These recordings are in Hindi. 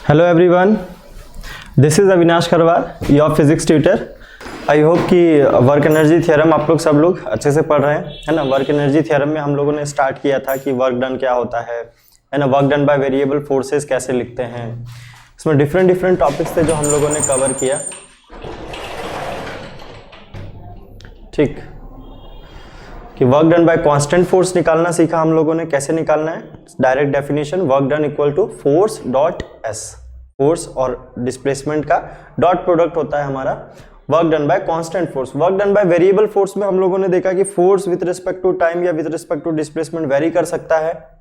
Hello everyone, this is Avinash Kharwar, your physics tutor. I hope कि वर्क एनर्जी थ्योरम आप लोग सब लोग अच्छे से पढ़ रहे हैं, है ना। वर्क एनर्जी थ्योरम में हम लोगों ने स्टार्ट किया था कि वर्क डन क्या होता है ना, work done by variable forces कैसे लिखते हैं। इसमें डिफरेंट टॉपिक्स थे जो हम लोगों ने कवर किया, ठीक। कि work done by constant force निकालना सीखा हम लोगों ने, कैसे निकालना है। Direct definition, work done equal to force dot S, force और डिस्प्लेसमेंट का डॉट प्रोडक्ट होता है हमारा work done by constant force. Work done by variable force में हम लोगों ने देखा कि force with respect to time या with respect to displacement vary कर सकता है।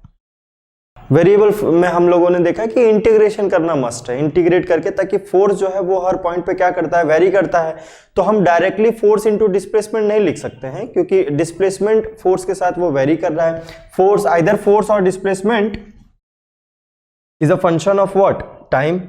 वेरिएबल में हम लोगों ने देखा कि इंटीग्रेशन करना मस्ट है, इंटीग्रेट करके, ताकि फोर्स जो है वो हर पॉइंट पे क्या करता है, वेरी करता है। तो हम डायरेक्टली फोर्स इनटू डिस्प्लेसमेंट नहीं लिख सकते हैं, क्योंकि डिस्प्लेसमेंट फोर्स के साथ वो वेरी कर रहा है। फोर्स, आइदर फोर्स और displacement is a function of what, time.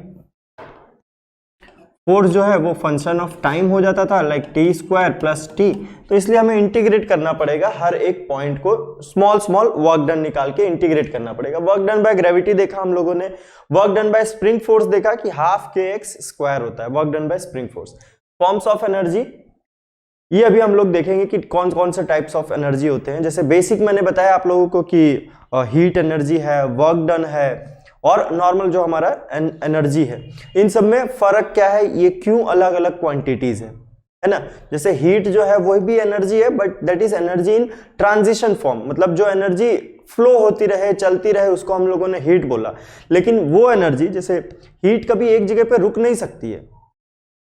Force जो है वो फंक्शन ऑफ टाइम हो जाता था, like T square plus T. तो इसलिए हमें इंटीग्रेट करना पड़ेगा, हर एक पॉइंट को स्मॉल स्मॉल वर्क डन निकाल के इंटीग्रेट करना पड़ेगा। वर्क डन बाय ग्रेविटी देखा हम लोगों ने, work done by spring force देखा कि हाफ के एक्स स्क्वायर होता है, work done by spring force. Forms of energy, ये अभी हम लोग देखेंगे कि कौन कौन से टाइप्स ऑफ एनर्जी होते हैं। जैसे बेसिक मैंने बताया आप लोगों को कि हीट एनर्जी है, वर्क डन है, और नॉर्मल जो हमारा एनर्जी है। इन सब में फर्क क्या है, ये क्यों अलग अलग क्वांटिटीज है ना। जैसे हीट जो है वो भी एनर्जी है, but that is energy in transition form, मतलब जो एनर्जी फ्लो होती रहे, चलती रहे, उसको हम लोगों ने हीट बोला। लेकिन वो एनर्जी, जैसे हीट कभी एक जगह पे रुक नहीं सकती है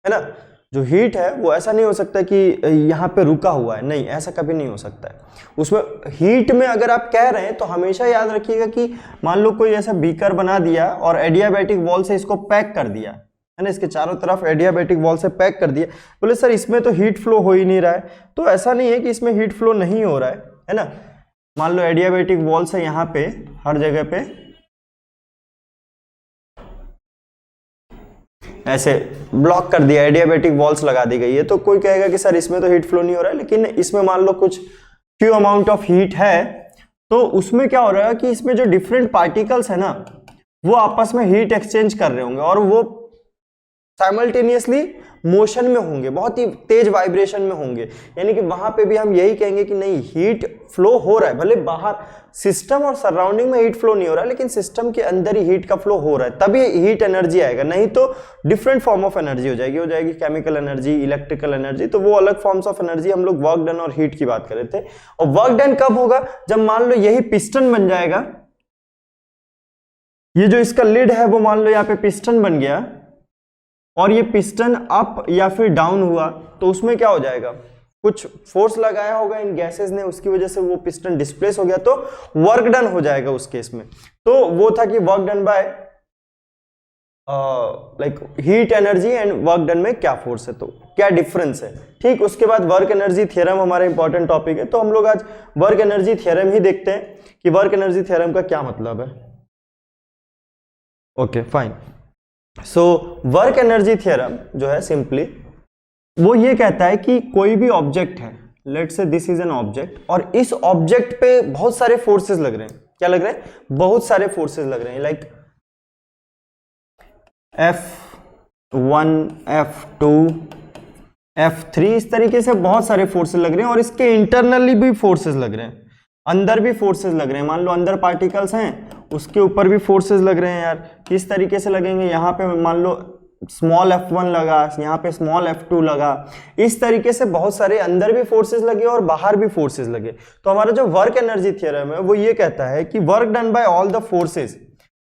ना। जो हीट है वो ऐसा नहीं हो सकता कि यहाँ पे रुका हुआ है, नहीं, ऐसा कभी नहीं हो सकता है। उसमें हीट में अगर आप कह रहे हैं तो हमेशा याद रखिएगा कि मान लो कोई ऐसा बीकर बना दिया और एडियाबैटिक वॉल से इसको पैक कर दिया, है ना, इसके चारों तरफ एडियाबैटिक वॉल से पैक कर दिया। बोले सर इसमें तो हीट फ्लो हो ही नहीं रहा है, तो ऐसा नहीं है कि इसमें हीट फ्लो नहीं हो रहा है ना। मान लो एडियाबैटिक वॉल से यहाँ पे हर जगह पे ऐसे ब्लॉक कर दिया, एडियाबैटिक वॉल्स लगा दी गई है, तो कोई कहेगा कि सर इसमें तो हीट फ्लो नहीं हो रहा है। लेकिन इसमें मान लो कुछ फ्यू अमाउंट ऑफ हीट है, तो उसमें क्या हो रहा है कि इसमें जो डिफरेंट पार्टिकल्स है ना, वो आपस में हीट एक्सचेंज कर रहे होंगे और वो साइमल्टेनियसली मोशन में होंगे, बहुत ही तेज वाइब्रेशन में होंगे। यानी कि वहां पे भी हम यही कहेंगे कि नहीं, हीट फ्लो हो रहा है, भले बाहर सिस्टम और सराउंडिंग में हीट फ्लो नहीं हो रहा है, लेकिन सिस्टम के अंदर ही हीट का फ्लो हो रहा है, तभी हीट एनर्जी आएगा। नहीं तो डिफरेंट फॉर्म ऑफ एनर्जी हो जाएगी केमिकल एनर्जी, इलेक्ट्रिकल एनर्जी। तो वो अलग फॉर्म्स ऑफ एनर्जी, हम लोग वर्क डन और हीट की बात कर रहे थे। और वर्क डन कब होगा, जब मान लो यही पिस्टन बन जाएगा, ये जो इसका लिड है वो मान लो यहाँ पे पिस्टन बन गया, और ये पिस्टन अप या फिर डाउन हुआ, तो उसमें क्या हो जाएगा, कुछ फोर्स लगाया होगा इन गैसेस ने, उसकी वजह से वो पिस्टन डिस्प्लेस हो गया, तो वर्क डन हो जाएगा उस केस में। तो वो था कि work done bye like heat energy and work done में क्या फोर्स है, तो क्या डिफरेंस है, ठीक। उसके बाद वर्क एनर्जी थ्योरम हमारा इंपॉर्टेंट टॉपिक है, तो हम लोग आज वर्क एनर्जी थ्योरम ही देखते हैं कि वर्क एनर्जी थ्योरम का क्या मतलब है। Okay fine. So work energy theorem जो है सिंपली वो ये कहता है कि कोई भी ऑब्जेक्ट है, let's say this is an object, और इस ऑब्जेक्ट पे बहुत सारे फोर्सेस लग रहे हैं। क्या लग रहे हैं, बहुत सारे फोर्सेस लग रहे हैं, लाइक F1, F2, F3, इस तरीके से बहुत सारे फोर्सेस लग रहे हैं। और इसके इंटरनली भी फोर्सेस लग रहे हैं, अंदर भी फोर्सेस लग रहे हैं। मान लो अंदर पार्टिकल्स हैं, उसके ऊपर भी फोर्सेस लग रहे हैं यार। किस तरीके से लगेंगे, यहाँ पे मान लो स्मॉल f1 लगा, यहाँ पे स्मॉल f2 लगा, इस तरीके से बहुत सारे अंदर भी फोर्सेस लगे और बाहर भी फोर्सेस लगे। तो हमारा जो वर्क एनर्जी थ्योरम है वो ये कहता है कि work done by all the forces,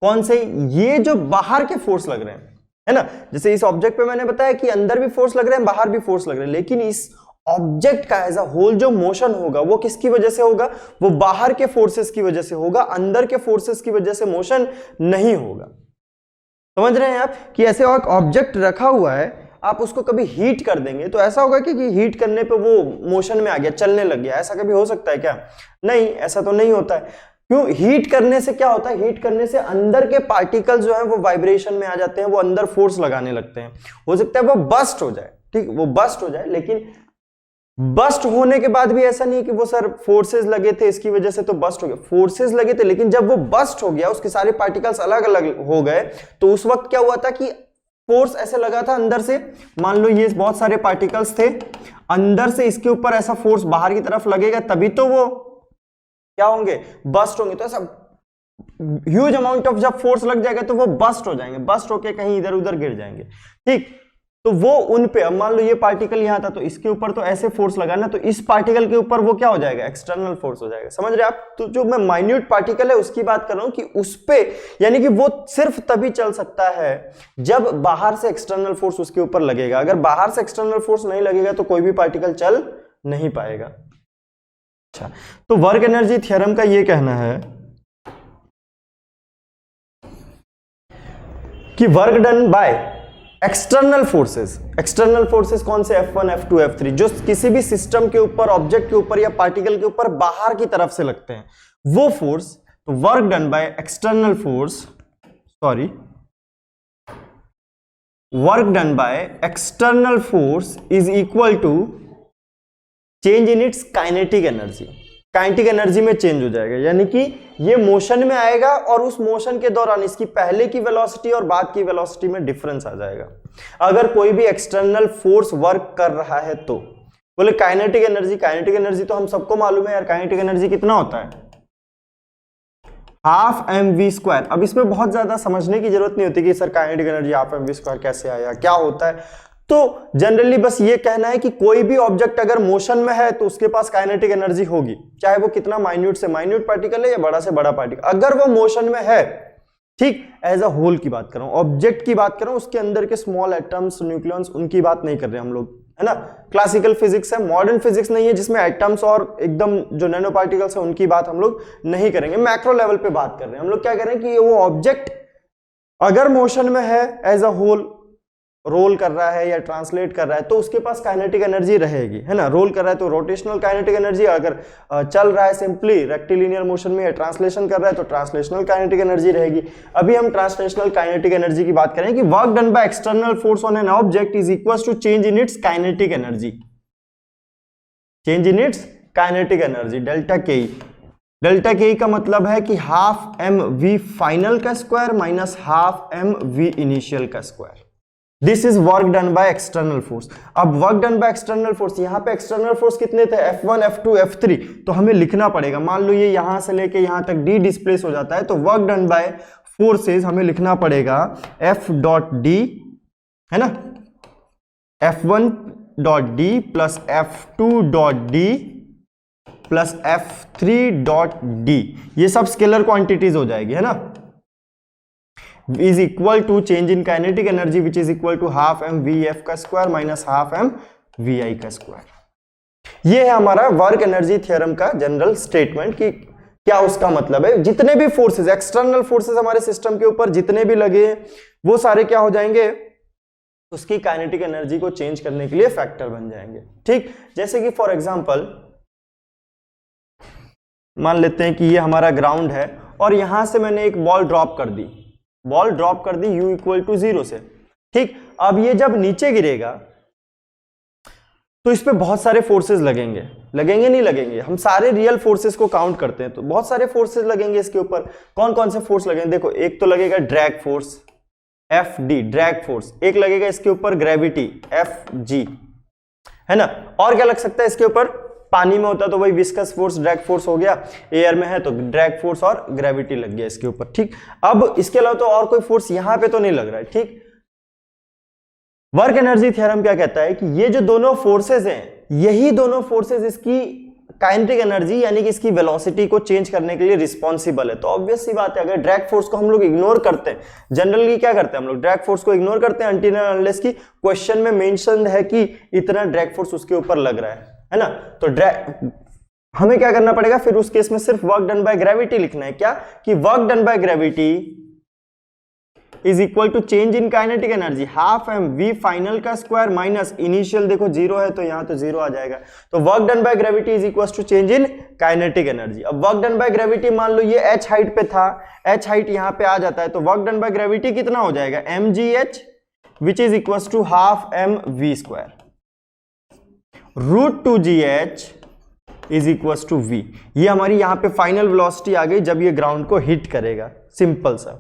कौन से, ये जो बाहर के फोर्स लग रहे हैं, है ना। जैसे इस ऑब्जेक्ट पे मैंने बताया कि अंदर भी फोर्स लग रहे हैं, बाहर भी फोर्स लग रहे हैं, लेकिन इस ऑब्जेक्ट का एज अ होल जो मोशन होगा वो किसकी वजह से होगा, वो बाहर के फोर्सेस की वजह से होगा, अंदर के फोर्सेस की वजह से मोशन नहीं होगा। समझ रहे हैं आप कि ऐसे एक ऑब्जेक्ट रखा हुआ है, आप उसको कभी हीट कर देंगे तो ऐसा होगा कि हीट करने पे वो मोशन में आ गया, चलने लग गया, ऐसा कभी हो सकता है क्या, नहीं, ऐसा तो नहीं होता है। क्यों, हीट करने से क्या होता है, हीट करने से अंदर के पार्टिकल्स जो है वो वाइब्रेशन में आ जाते हैं, वो अंदर फोर्स लगाने लगते हैं, हो सकता है वो बस्ट हो जाए, ठीक, वो बस्ट हो जाए, लेकिन बस्ट होने के बाद भी ऐसा नहीं है कि वो सर फोर्सेस लगे थे इसकी वजह से तो बस्ट हो गया, फोर्सेस लगे थे, लेकिन जब वो बस्ट हो गया उसके सारे पार्टिकल्स अलग अलग हो गए, तो उस वक्त क्या हुआ था कि फोर्स ऐसे लगा था अंदर से, मान लो ये बहुत सारे पार्टिकल्स थे, अंदर से इसके ऊपर ऐसा फोर्स बाहर की तरफ लगेगा तभी तो वो क्या होंगे, बस्ट होंगे। तो ऐसा ह्यूज अमाउंट ऑफ जब फोर्स लग जाएगा तो वो बस्ट हो जाएंगे, बस्ट होके कहीं इधर उधर गिर जाएंगे, ठीक। तो वो उन पे, अब मान लो ये पार्टिकल यहां था तो इसके ऊपर तो ऐसे फोर्स लगा ना, तो इस पार्टिकल के ऊपर वो क्या हो जाएगा, एक्सटर्नल फोर्स हो जाएगा, समझ रहे आप। तो जो मैं माइन्यूट पार्टिकल है उसकी बात कर रहा हूं कि उस पे, यानी कि वो सिर्फ तभी चल सकता है जब बाहर से एक्सटर्नल फोर्स उसके ऊपर लगेगा, अगर बाहर से एक्सटर्नल फोर्स नहीं लगेगा तो कोई भी पार्टिकल चल नहीं पाएगा। अच्छा, तो वर्क एनर्जी थ्योरम का ये कहना है कि work done by external forces कौन से, F1 F2 F3, जो किसी भी सिस्टम के ऊपर, ऑब्जेक्ट के ऊपर या पार्टिकल के ऊपर बाहर की तरफ से लगते हैं वो फोर्स, तो work done by external force, sorry, work done by external force is equal to change in its kinetic energy, kinetic energy में चेंज हो जाएगा, यानी कि ये मोशन में आएगा और उस मोशन के दौरान इसकी पहले की वेलोसिटी और बाद की वेलोसिटी में डिफरेंस आ जाएगा। अगर कोई भी एक्सटर्नल फोर्स वर्क कर रहा है तो बोले काइनेटिक एनर्जी तो हम सबको मालूम है यार, काइनेटिक एनर्जी कितना होता है, हाफ mv²। अब इसमें बहुत ज्यादा समझने की जरूरत नहीं होती कि sir kinetic energy half mv² कैसे आया, क्या होता है। तो जनरली बस ये कहना है कि कोई भी ऑब्जेक्ट अगर मोशन में है तो उसके पास काइनेटिक एनर्जी होगी, चाहे वो कितना माइन्यूट से माइन्यूट पार्टिकल है या बड़ा से बड़ा पार्टिकल, अगर वो मोशन में है, ठीक। एज अ होल की बात कर रहा हूं, ऑब्जेक्ट की बात कर रहा हूं, उसके अंदर के स्मॉल एटम्स, न्यूक्लियॉन्स, उनकी बात नहीं कर रहे हम लोग, है ना। क्लासिकल फिजिक्स है, मॉडर्न फिजिक्स नहीं है जिसमें एटम्स और एकदम जो नैनो पार्टिकल्स है उनकी बात हम लोग नहीं करेंगे, मैक्रो लेवल पे बात कर रहे हैं हम लोग। क्या कर रहे हैं कि वो ऑब्जेक्ट अगर मोशन में है, एज अ होल रोल कर रहा है या ट्रांसलेट कर रहा है, तो उसके पास काइनेटिक एनर्जी रहेगी, है ना। रोल कर रहा है तो रोटेशनल काइनेटिक एनर्जी, अगर चल रहा है सिंपली रेक्टिलिनियर मोशन में या ट्रांसलेशन कर रहा है तो ट्रांसलेशनल काइनेटिक एनर्जी रहेगी। अभी हम ट्रांसलेशनल काइनेटिक एनर्जी की बात करें कि work done by external force on an object is equal to change in its kinetic energy, change in its kinetic energy delta K. Delta K का मतलब है कि हाफ एम वी फाइनल का square minus half M V initial का square. This is work done by external force. अब work done by external force, यहां पे एक्सटर्नल फोर्स कितने थे, F1 F2 F3, तो हमें लिखना पड़ेगा। मान लो ये यहां से लेके यहां तक D डिस्प्लेस हो जाता है, तो वर्क डन बाय फोर्सेस हमें लिखना पड़ेगा F डॉट D, है ना, F1 dot D plus F2 dot D plus F3 dot D, ये सब स्केलर क्वांटिटीज हो जाएगी, है ना, is equal to change in kinetic energy which is equal to half m vf का square minus half m vi का स्क्वायर। ये है हमारा वर्क एनर्जी थ्योरम का जनरल स्टेटमेंट कि क्या उसका मतलब है। जितने भी फोर्सेस, एक्सटर्नल फोर्सेस हमारे सिस्टम के ऊपर जितने भी लगे वो सारे क्या हो जाएंगे, उसकी काइनेटिक एनर्जी को चेंज करने के लिए फैक्टर बन जाएंगे, ठीक। जैसे कि फॉर एग्जांपल मान लेते हैं कि ये हमारा ग्राउंड है और यहां से मैंने एक बॉल ड्रॉप कर दी, बॉल ड्रॉप कर दी u इक्वल टू 0 से, ठीक। अब ये जब नीचे गिरेगा तो इस पे बहुत सारे फोर्सेस लगेंगे, लगेंगे नहीं लगेंगे, हम सारे रियल फोर्सेस को काउंट करते हैं तो बहुत सारे फोर्सेस लगेंगे इसके ऊपर। कौन कौन से फोर्स लगेंगे, देखो एक तो लगेगा drag force Fd, drag force, एक लगेगा इसके ऊपर ग्रेविटी Fg, है ना। और क्या लग सकता है इसके ऊपर, पानी में होता तो वही विस्कस फोर्स ड्रैग फोर्स हो गया, एयर में है तो ड्रैग फोर्स और ग्रेविटी लग गया इसके ऊपर, ठीक। अब इसके अलावा तो और कोई फोर्स यहां पे तो नहीं लग रहा है, ठीक। वर्क एनर्जी थ्योरम क्या कहता है कि ये जो दोनों फोर्सेस हैं, यही दोनों फोर्सेस इसकी काइनेटिक एनर्जी यानी कि इसकी वेलोसिटी को चेंज करने के लिए रिस्पॉन्सिबल है। तो ऑब्वियस सी बात है, अगर ड्रैग फोर्स को हम लोग इग्नोर करते हैं, जनरली क्या करते हैं हम लोग, ड्रैग फोर्स को इग्नोर करते हैं अनटिल अनलेस की क्वेश्चन में मेंशन है कि इतना ड्रैग फोर्स उसके ऊपर लग रहा है ना। तो हमें क्या करना पड़ेगा फिर उस केस में, सिर्फ वर्क डन बाय ग्रेविटी लिखना है, क्या कि work done by gravity is equal to change in kinetic energy half M we final का स्क्वायर माइनस इनिशियल, देखो 0 है तो यहां तो 0 आ जाएगा, तो work done by gravity is equal to change in kinetic energy. अब वर्क डन बाय ग्रेविटी मान लो ये h हाइट पे था, h हाइट यहां पे आ जाता है, तो वर्क डन बाय ग्रेविटी कितना हो जाएगा, mgh which is equal to half m v square. √2gh is equal to v। ये हमारी यहां पे फाइनल वेलोसिटी आ गई जब ये ग्राउंड को हिट करेगा। सिंपल सा,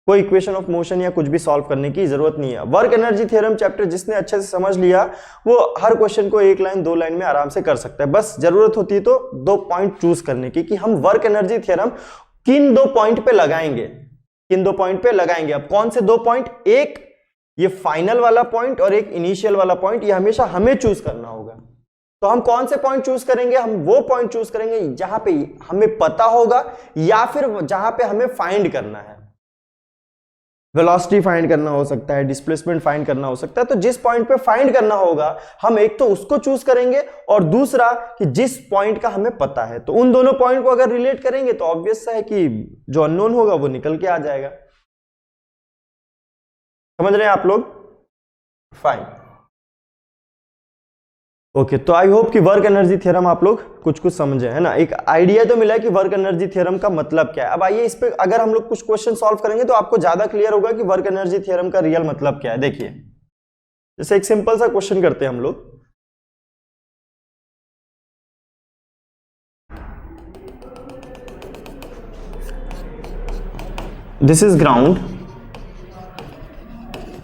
कोई इक्वेशन ऑफ मोशन या कुछ भी सॉल्व करने की जरूरत नहीं है। वर्क एनर्जी थ्योरम चैप्टर जिसने अच्छे से समझ लिया वो हर क्वेश्चन को एक लाइन 2 लाइन में आराम से कर सकता है। बस जरूरत होती है तो 2 पॉइंट चूज करने की कि हम वर्क एनर्जी थ्योरम किन 2 पॉइंट पे लगाएंगे, किन 2 पॉइंट पे लगाएंगे। अब कौन से 2 पॉइंट, एक ये फाइनल वाला पॉइंट और एक इनिशियल वाला पॉइंट, ये हमेशा हमें चूज करना होगा। तो हम कौन से पॉइंट चूज करेंगे, हम वो पॉइंट चूज करेंगे जहां पे हमें पता होगा या फिर जहां पे हमें फाइंड करना है। वेलोसिटी फाइंड करना हो सकता है, डिस्प्लेसमेंट फाइंड करना हो सकता है। तो जिस पॉइंट पे फाइंड करना होगा हम एक तो उसको चूज करेंगे और दूसरा कि जिस पॉइंट का हमें पता है। तो उन दोनों पॉइंट को अगर रिलेट करेंगे तो ऑब्वियस है कि जो अननोन होगा वो निकल के आ जाएगा। समझ रहे हैं आप लोग? Fine, okay. तो आई होप कि वर्क एनर्जी थ्योरम आप लोग कुछ कुछ समझे, है ना। एक आइडिया तो मिला है कि वर्क एनर्जी थ्योरम का मतलब क्या है। अब आइए इस पे अगर हम लोग कुछ क्वेश्चन सॉल्व करेंगे तो आपको ज्यादा क्लियर होगा कि वर्क एनर्जी थ्योरम का रियल मतलब क्या है। देखिए, जैसे एक सिंपल सा क्वेश्चन करते हैं हम लोग। This is ground.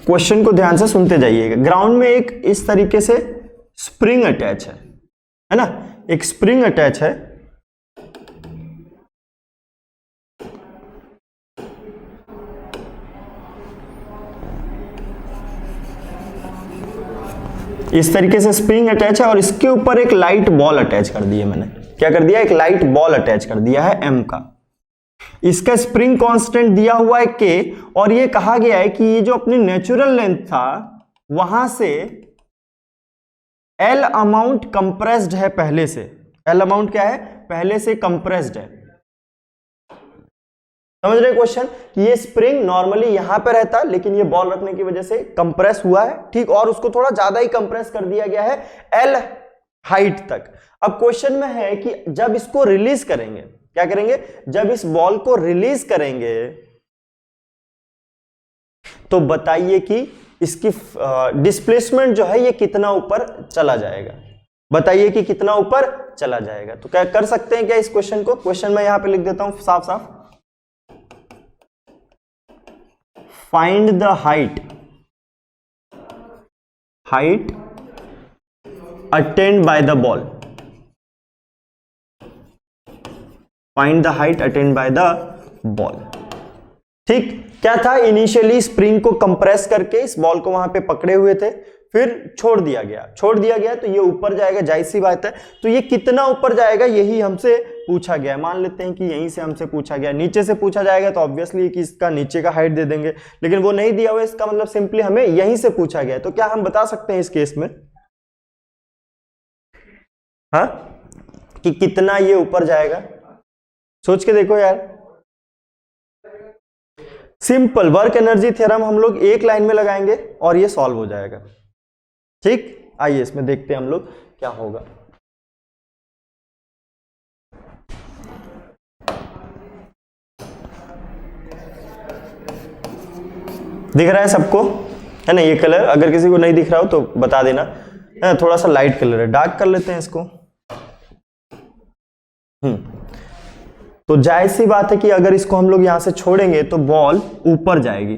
क्वेश्चन को ध्यान से सुनते जाइएगा। ग्राउंड में एक इस तरीके से स्प्रिंग अटैच है ना, एक स्प्रिंग अटैच है। इस तरीके से स्प्रिंग अटैच है और इसके ऊपर एक लाइट बॉल अटैच कर दी है मैंने। क्या कर दिया? एक लाइट बॉल अटैच कर दिया है m का। इसका स्प्रिंग कांस्टेंट दिया हुआ है k और ये कहा गया है कि ये जो अपनी नेचुरल लेंथ था वहां से L अमाउंट कंप्रेस्ड है पहले से। L अमाउंट क्या है? पहले से कंप्रेस्ड है। समझ रहे क्वेश्चन? कि ये स्प्रिंग नॉर्मली यहां पे रहता है लेकिन ये बॉल रखने की वजह से कंप्रेस हुआ है, ठीक, और उसको थोड़ा ज्यादा ही कंप्रेस कर दिया गया है L हाइट तक। अब क्वेश्चन में है कि जब इसको रिलीज करेंगे, क्या करेंगे? जब इस बॉल को रिलीज करेंगे तो बताइए कि इसकी डिस्प्लेसमेंट जो है ये कितना ऊपर चला जाएगा। बताइए कि कितना ऊपर चला जाएगा। तो क्या कर सकते हैं क्या इस क्वेश्चन को? क्वेश्चन मैं यहां पे लिख देता हूं साफ साफ। Find the height attend by the ball. Find the height attend by the ball. ठीक, क्या था? इनिशियली स्प्रिंग को कंप्रेस करके इस बॉल को वहां पे पकड़े हुए थे, फिर छोड़ दिया गया तो ये ऊपर जाएगा, जाहिर सी बात है। तो ये कितना ऊपर जाएगा यही हमसे पूछा गया है। मान लेते हैं कि यहीं से हमसे पूछा गया, नीचे से पूछा जाएगा तो ऑब्वियसली कि इसका नीचे का हाइट दे देंगे, लेकिन वो नहीं दिया हुआ, इसका मतलब सिंपली हमें यहीं से पूछा गया है। तो क्या हम बता सकते हैं इस केस में, हाँ, कि कितना ये ऊपर जाएगा? सोच के देखो यार। सिंपल वर्क एनर्जी थ्योरम हम लोग एक लाइन में लगाएंगे और ये सॉल्व हो जाएगा। ठीक, आइए इसमें देखते हैं हम लोग क्या होगा। दिख रहा है सबको, है ना ये कलर? अगर किसी को नहीं दिख रहा हो तो बता देना, है ना। थोड़ा सा लाइट कलर है, डार्क कर लेते हैं इसको। तो जायज सी बात है कि अगर इसको हम लोग यहां से छोड़ेंगे तो बॉल ऊपर जाएगी।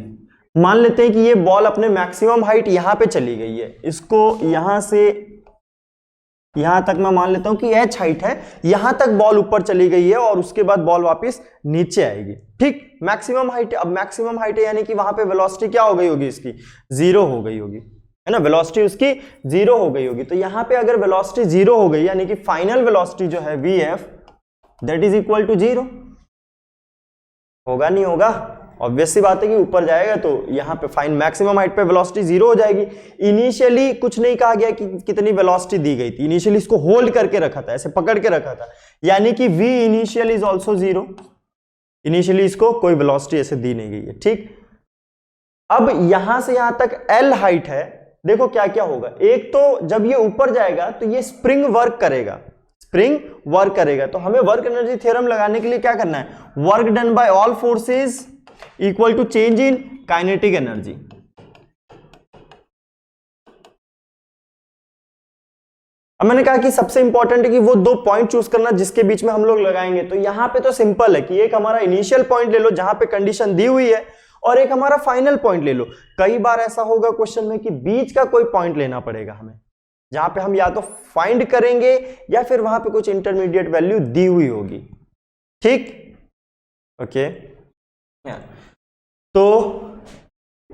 मान लेते हैं कि ये बॉल अपने मैक्सिमम हाइट यहां पे चली गई है, इसको यहां से यहां तक मैं मान लेता हूं कि h हाइट है, यहां तक बॉल ऊपर चली गई है और उसके बाद बॉल वापस नीचे आएगी। ठीक, मैक्सिमम हाइट। अब मैक्सिमम हाइट है यानी कि वहां पे वेलोसिटी क्या हो गई होगी? इसकी 0 हो गई होगी, है ना। वेलोसिटी उसकी 0 हो गई होगी। तो यहां पे अगर वेलोसिटी 0 हो गई यानी कि फाइनल वेलोसिटी जो है vf that is equal to 0 होगा, नहीं होगा? ऑब्वियस सी बात है कि ऊपर जाएगा तो यहाँ पे फाइन मैक्सिमम हाइट पे वेलोसिटी 0 हो जाएगी। इनिशियली कुछ नहीं कहा गया कि कितनी वेलोसिटी दी गई थी, इनिशियली इसको होल्ड करके रखा था, ऐसे पकड़ के रखा था, यानी कि v initial is also 0। Initially इसको कोई वेलोसिटी ऐसे दी नहीं गई है। ठीक, अब यहां से यहां तक L हाइट है। देखो क्या क्या होगा। एक तो जब ये ऊपर जाएगा तो ये स्प्रिंग वर्क करेगा, तो हमें वर्क एनर्जी थ्योरम लगाने के लिए क्या करना है? Work done by all forces equal to change in kinetic energy. अब मैंने कहा कि सबसे इंपॉर्टेंट है कि वो 2 पॉइंट चूज करना जिसके बीच में हम लोग लगाएंगे। तो यहां पे तो सिंपल है कि एक हमारा इनिशियल पॉइंट ले लो जहां पे कंडीशन दी हुई है, और एक हमारा फाइनल पॉइंट ले लो। कई बार ऐसा होगा क्वेश्चन में कि बीच का कोई पॉइंट लेना पड़ेगा हमें, जहां पे हम या तो फाइंड करेंगे या फिर वहां पे कुछ इंटरमीडिएट वैल्यू दी हुई होगी। ठीक, ओके। तो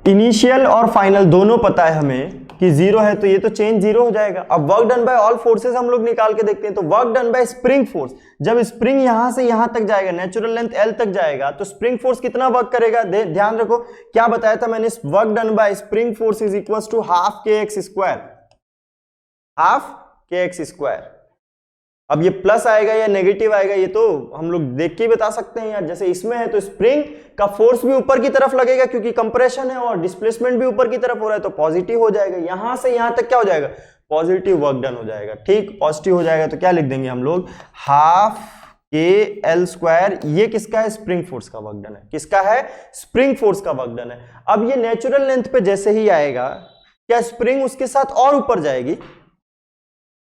इनिशियल और फाइनल दोनों पता है हमें कि 0 है, तो ये तो चेंज 0 हो जाएगा। अब work done by all forces हम लोग निकाल के देखते हैं। तो work done by spring force, जब स्प्रिंग यहां से यहां तक जाएगा, नेचुरल लेंथ L तक जाएगा, तो स्प्रिंग फोर्स कितना वर्क करेगा? ध्यान रखो क्या बताया था मैंने, work done by spring force is equal to half kx square, half kx square. अब ये प्लस आएगा या नेगेटिव आएगा ये तो हम लोग देख के बता सकते हैं यार। जैसे इसमें है तो स्प्रिंग का फोर्स भी ऊपर की तरफ लगेगा क्योंकि कंप्रेशन है, और डिस्प्लेसमेंट भी ऊपर की तरफ हो रहा है, तो पॉजिटिव हो जाएगा। यहां से यहां तक क्या हो जाएगा? पॉजिटिव वर्क डन हो जाएगा। ठीक, पॉजिटिव हो जाएगा तो क्या लिख देंगे हम लोग? Half KL square. ये किसका है? स्प्रिंग फोर्स का वर्क डन है। किसका है? स्प्रिंग फोर्स का वर्क डन है। अब ये नेचुरल लेंथ पे जैसे ही आएगा, क्या स्प्रिंग उसके साथ और ऊपर जाएगी?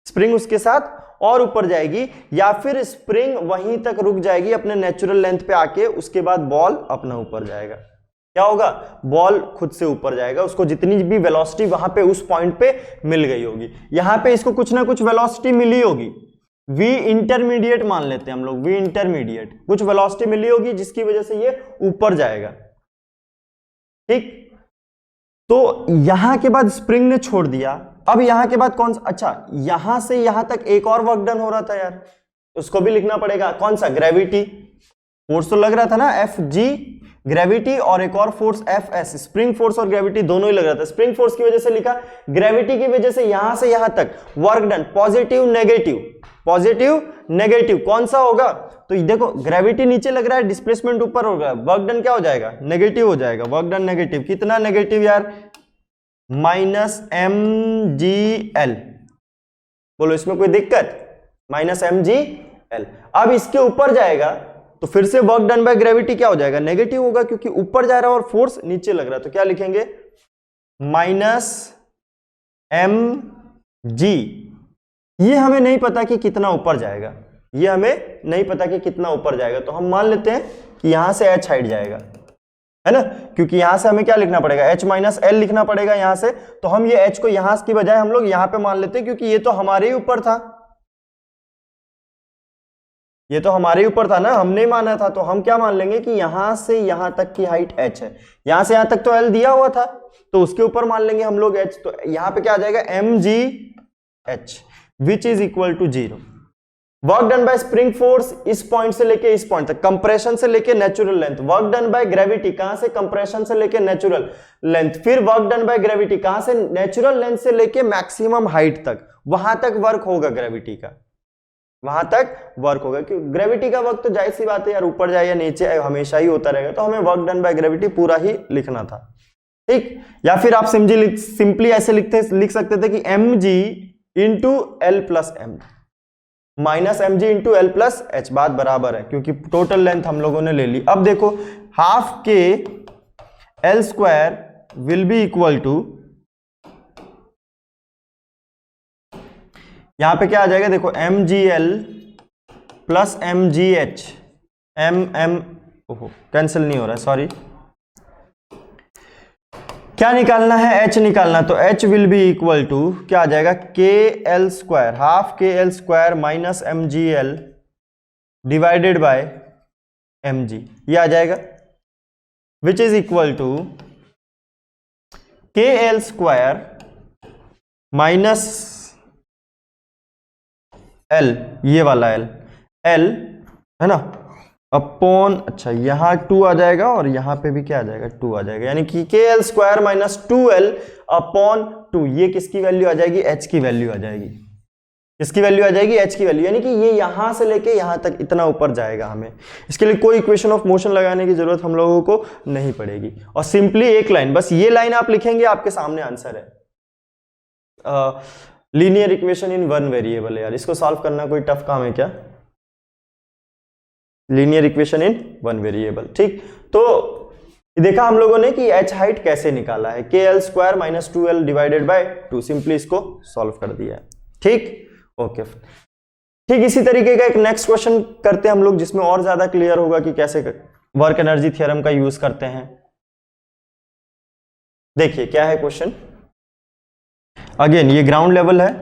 स्प्रिंग उसके साथ और ऊपर जाएगी, या फिर स्प्रिंग वहीं तक रुक जाएगी अपने नेचुरल लेंथ पे आके, उसके बाद बॉल अपना ऊपर जाएगा? क्या होगा? बॉल खुद से ऊपर जाएगा, उसको जितनी भी वेलोसिटी वहां पे उस पॉइंट पे मिल गई होगी। यहां पे इसको कुछ ना कुछ वेलोसिटी मिली होगी, V इंटरमीडिएट मान लेते हैं हम लोग, V इंटरमीडिएट, कुछ वेलोसिटी मिली होगी जिसकी वजह से ये ऊपर जाएगा। ठीक, तो यहां के बाद स्प्रिंग ने छोड़ दिया। अब यहां के बाद कौन सा? अच्छा, यहां से यहां तक एक और वर्क डन हो रहा था यार, उसको भी लिखना पड़ेगा। कौन सा? ग्रेविटी फोर्स तो लग रहा था ना, Fg ग्रेविटी, और एक और फोर्स Fs, स्प्रिंग फोर्स और ग्रेविटी दोनों ही लग रहा था। स्प्रिंग फोर्स की वजह से लिखा, ग्रेविटी की वजह से यहां से यहां तक work done positive negative, positive negative कौन सा होगा? तो देखो ग्रेविटी नीचे लग रहा है, डिस्प्लेसमेंट ऊपर होगा, वर्क डन क्या हो जाएगा? नेगेटिव हो जाएगा। वर्क डन नेगेटिव, कितना नेगेटिव यार? -mgl। बोलो इसमें कोई दिक्कत? -mgl। अब इसके ऊपर जाएगा तो फिर से वर्क डन बाय ग्रेविटी क्या हो जाएगा? नेगेटिव होगा, क्योंकि ऊपर जा रहा है और फोर्स नीचे लग रहा है। तो क्या लिखेंगे? -mg। ये हमें नहीं पता कि कितना ऊपर जाएगा, ये हमें नहीं पता कि कितना ऊपर जाएगा, तो हम मान लेते हैं कि यहां से h हाइट जाएगा, है ना, क्योंकि यहां से हमें क्या लिखना पड़ेगा? h माइनस एल लिखना पड़ेगा यहां से। तो हम ये h को यहां की बजाय हम लोग यहां पे मान लेते हैं, क्योंकि ये तो हमारे ही ऊपर था, ये तो हमारे ही ऊपर था ना, हमने माना था। तो हम क्या मान लेंगे कि यहां से यहां तक की हाइट h है, यहां से यहां तक तो l दिया हुआ था, तो उसके ऊपर मान लेंगे हम लोग h। तो यहां पे क्या आ जाएगा? mgh which is equal to 0। Work done by spring force इस पॉइंट से लेके इस पॉइंट तक, कंप्रेशन से लेके natural length. Work done by gravity कहां से? कंप्रेशन से लेके नेचुरल लेंथ। फिर वर्क डन बाय ग्रेविटी कहां से? नेचुरल लेंथ से लेके मैक्सिमम हाइट तक, वहां तक वर्क होगा ग्रेविटी का, वहां तक वर्क होगा। क्योंकि ग्रेविटी का वर्क तो जाहिर सी बात है यार, ऊपर जाए या नीचे हमेशा ही होता रहेगा, तो हमें वर्क डन बाय ग्रेविटी पूरा ही लिखना था। ठीक, या फिर आप सिंपली ऐसे लिख सकते थे कि mg into L plus M, -mg into L plus H, बात बराबर है, क्योंकि टोटल लेंथ हम लोगों ने ले ली। अब देखो half K L square will be equal to, यहां पे क्या आ जाएगा? देखो mgl प्लस mgh, ओहो कैंसिल नहीं हो रहा है, सॉरी। क्या निकालना है? h निकालना। तो h will be equal to क्या आ जाएगा? KL square, half KL square minus mgl divided by mg, ये आ जाएगा, which is equal to KL square minus L, ये वाला L है ना, अपॉन, अच्छा यहां 2 आ जाएगा और यहां पे भी क्या आ जाएगा? 2 आ जाएगा, यानी कि KL square minus 2L upon 2। ये किसकी वैल्यू आ जाएगी? h की वैल्यू आ जाएगी। किसकी वैल्यू आ जाएगी? h की वैल्यू, यानी कि ये यहां से लेके यहां तक इतना ऊपर जाएगा। हमें इसके लिए कोई इक्वेशन ऑफ मोशन लगाने की जरूरत हम लोगों को नहीं पड़ेगी, और सिंपली एक लाइन, बस ये लाइन आप लिखेंगे, आपके सामने आंसर है। Linear equation in one variable है यार, इसको सॉल्व करना कोई टफ काम है क्या? Linear equation in one variable. ठीक, तो देखा हम लोगों ने कि h हाइट कैसे निकाला है, KL square minus 2L divided by 2, simply इसको सॉल्व कर दिया है। ठीक, ओके ठीक, इसी तरीके का एक नेक्स्ट क्वेश्चन करते हैं हम लोग, जिसमें और ज्यादा क्लियर होगा कि कैसे वर्क एनर्जी थ्योरम का यूज करते हैं। देखिए क्या है क्वेश्चन, अगेन ये ग्राउंड लेवल है,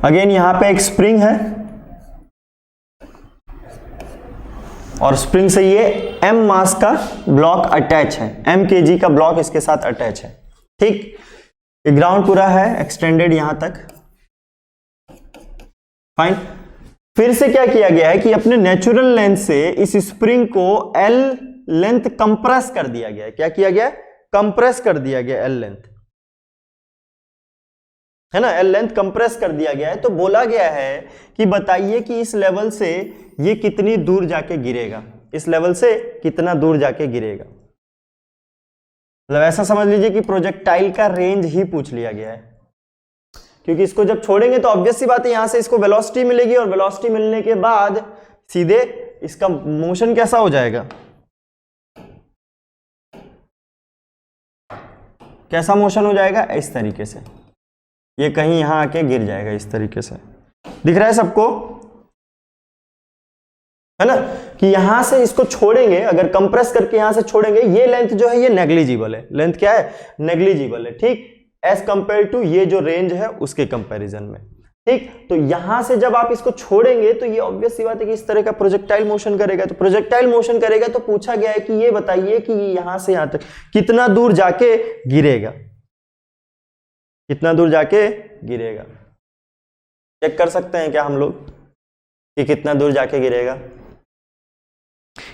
अगेन यहां पे एक स्प्रिंग है और स्प्रिंग से ये m मास का ब्लॉक अटैच है, m kg का ब्लॉक इसके साथ अटैच है। ठीक, ये ग्राउंड पूरा है एक्सटेंडेड यहां तक, फाइन। फिर से क्या किया गया है कि अपने नेचुरल लेंथ से इस स्प्रिंग को L लेंथ कंप्रेस कर दिया गया है। क्या किया गया? कंप्रेस कर दिया गया L लेंथ, है ना, L लेंथ कंप्रेस कर दिया गया है। तो बोला गया है कि बताइए कि इस लेवल से ये कितनी दूर जाके गिरेगा, इस लेवल से कितना दूर जाके गिरेगा। मतलब ऐसा समझ लीजिए कि प्रोजेक्टाइल का रेंज ही पूछ लिया गया है, क्योंकि इसको जब छोड़ेंगे तो ऑब्वियस सी बात है यहां से इसको वेलोसिटी मिलेगी, और वेलोसिटी मिलने के बाद सीधे इसका मोशन कैसा हो जाएगा, कैसा मोशन हो जाएगा, इस तरीके से, ये कहीं यहां आके गिर जाएगा इस तरीके से। दिख रहा है सबको, है ना, कि यहां से इसको छोड़ेंगे, अगर कंप्रेस करके यहां से छोड़ेंगे, ये लेंथ जो है ये नेग्लिजिबल है, लेंथ क्या है, नेग्लिजिबल है। ठीक, एज कंपेयर टू ये जो रेंज है उसके कंपैरिजन में। ठीक, तो यहां से जब आप इसको छोड़ेंगे तो ये ऑब्वियस सी बात है कि इस तरह का प्रोजेक्टाइल मोशन करेगा। तो प्रोजेक्टाइल मोशन करेगा तो पूछा गया है कि ये बताइए कि यहां से यहां तक कितना दूर जाके गिरेगा, कितना दूर जाके गिरेगा। चेक कर सकते हैं क्या हम लोग कि कितना दूर जाके गिरेगा?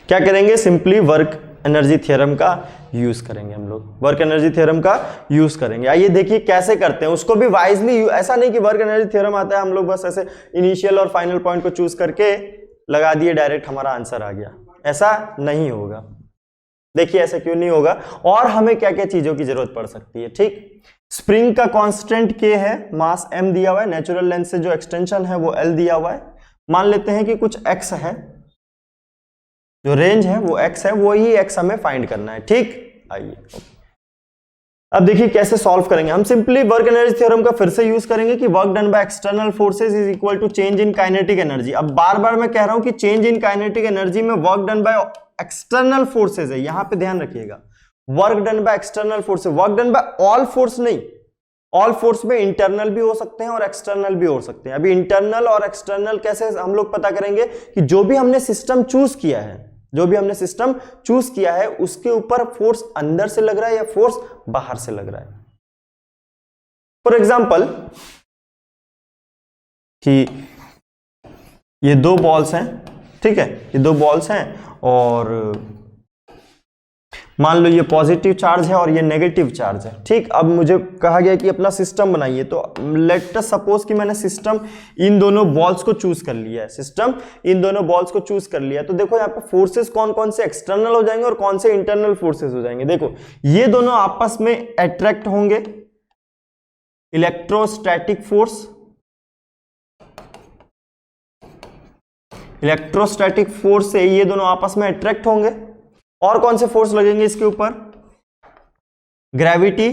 क्या करेंगे? सिंपली वर्क एनर्जी थ्योरम का यूज करेंगे हम लोग, वर्क एनर्जी थ्योरम का यूज करेंगे। आइए देखिए कैसे करते हैं, उसको भी वाइजली। ऐसा नहीं कि वर्क एनर्जी थ्योरम आता है हम लोग बस ऐसे इनिशियल और फाइनल पॉइंट को चूज करके लगा दिए, डायरेक्ट हमारा आंसर आ गया, ऐसा नहीं होगा। देखिए ऐसा क्यों नहीं होगा, और हमें क्या क्या चीजों की जरूरत पड़ सकती है। ठीक, स्प्रिंग का कांस्टेंट K है, मास m दिया हुआ है, नेचुरल लेंथ से जो एक्सटेंशन है वो L दिया हुआ है। मान लेते हैं कि कुछ x है, जो रेंज है वो x है, वो ही x हमें फाइंड करना है। ठीक, आइए अब देखिए कैसे सॉल्व करेंगे। हम सिंपली वर्क एनर्जी थ्योरम का फिर से यूज करेंगे कि work done by external forces is equal to change in kinetic energy. अब बार बार मैं कह रहा हूं कि चेंज इन काइनेटिक एनर्जी में work done by external forces है, यहां पे ध्यान रखिएगा, work done by external forces, work done by all force नहीं। ऑल फोर्स में इंटरनल भी हो सकते हैं और एक्सटर्नल भी हो सकते हैं। अभी इंटरनल और एक्सटर्नल कैसे हम लोग पता करेंगे कि जो भी हमने सिस्टम चूज किया है, जो भी हमने सिस्टम चूज किया है उसके ऊपर फोर्स अंदर से लग रहा है या फोर्स बाहर से लग रहा है। फॉर एग्जाम्पल कि ये दो बॉल्स हैं, ठीक है, ये दो बॉल्स हैं और मान लो ये पॉजिटिव चार्ज है और ये नेगेटिव चार्ज है। ठीक, अब मुझे कहा गया कि अपना सिस्टम बनाइए, तो लेट अस सपोज कि मैंने सिस्टम इन दोनों बॉल्स को चूज कर लिया है, सिस्टम इन दोनों बॉल्स को चूज कर लिया। तो देखो यहाँ पे फोर्सेस कौन कौन से एक्सटर्नल हो जाएंगे और कौन से इंटरनल फोर्सेस हो जाएंगे। देखो ये दोनों आपस में अट्रैक्ट होंगे, इलेक्ट्रोस्टैटिक फोर्स, इलेक्ट्रोस्टैटिक फोर्स से ये दोनों आपस में अट्रैक्ट होंगे। और कौन से फोर्स लगेंगे इसके ऊपर? ग्रेविटी,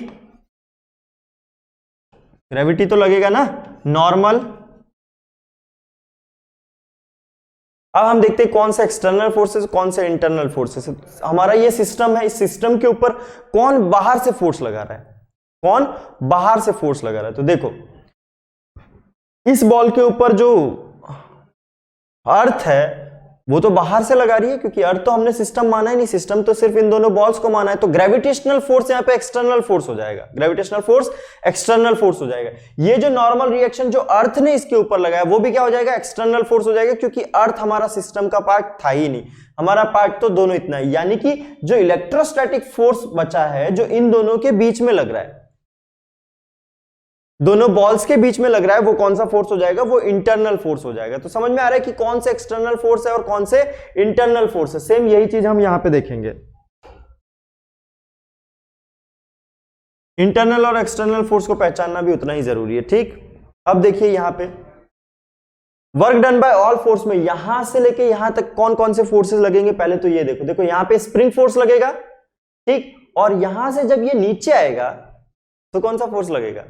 ग्रेविटी तो लगेगा ना, नॉर्मल। अब हम देखते हैं कौन से एक्सटर्नल फोर्सेस कौन से इंटरनल फोर्सेस। हमारा ये सिस्टम है, इस सिस्टम के ऊपर कौन बाहर से फोर्स लगा रहा है, कौन बाहर से फोर्स लगा रहा है। तो देखो इस बॉल के ऊपर जो अर्थ है वो तो बाहर से लगा रही है, क्योंकि अर्थ तो हमने सिस्टम माना ही नहीं, सिस्टम तो सिर्फ इन दोनों बॉल्स को माना है। तो ग्रेविटेशनल फोर्स यहाँ पे एक्सटर्नल फोर्स हो जाएगा, ग्रेविटेशनल फोर्स एक्सटर्नल फोर्स हो जाएगा। ये जो नॉर्मल रिएक्शन जो अर्थ ने इसके ऊपर लगाया वो भी क्या हो जाएगा, एक्सटर्नल फोर्स हो जाएगा, क्योंकि अर्थ हमारा सिस्टम का पार्ट था ही नहीं, हमारा पार्ट तो दोनों इतना ही। यानी कि जो इलेक्ट्रोस्टैटिक फोर्स बचा है जो इन दोनों के बीच में लग रहा है, दोनों बॉल्स के बीच में लग रहा है, वो कौन सा फोर्स हो जाएगा, वो इंटरनल फोर्स हो जाएगा। तो समझ में आ रहा है कि कौन से एक्सटर्नल फोर्स है और कौन से इंटरनल फोर्स है। सेम यही चीज हम यहां पे देखेंगे, इंटरनल और एक्सटर्नल फोर्स को पहचानना भी उतना ही जरूरी है। ठीक, अब देखिए यहां पे work done by all force में यहां से लेके यहां तक कौन कौन से फोर्सेस लगेंगे, पहले तो ये देखो, देखो यहां पे स्प्रिंग फोर्स लगेगा, ठीक, और यहां से जब ये नीचे आएगा तो कौन सा फोर्स लगेगा,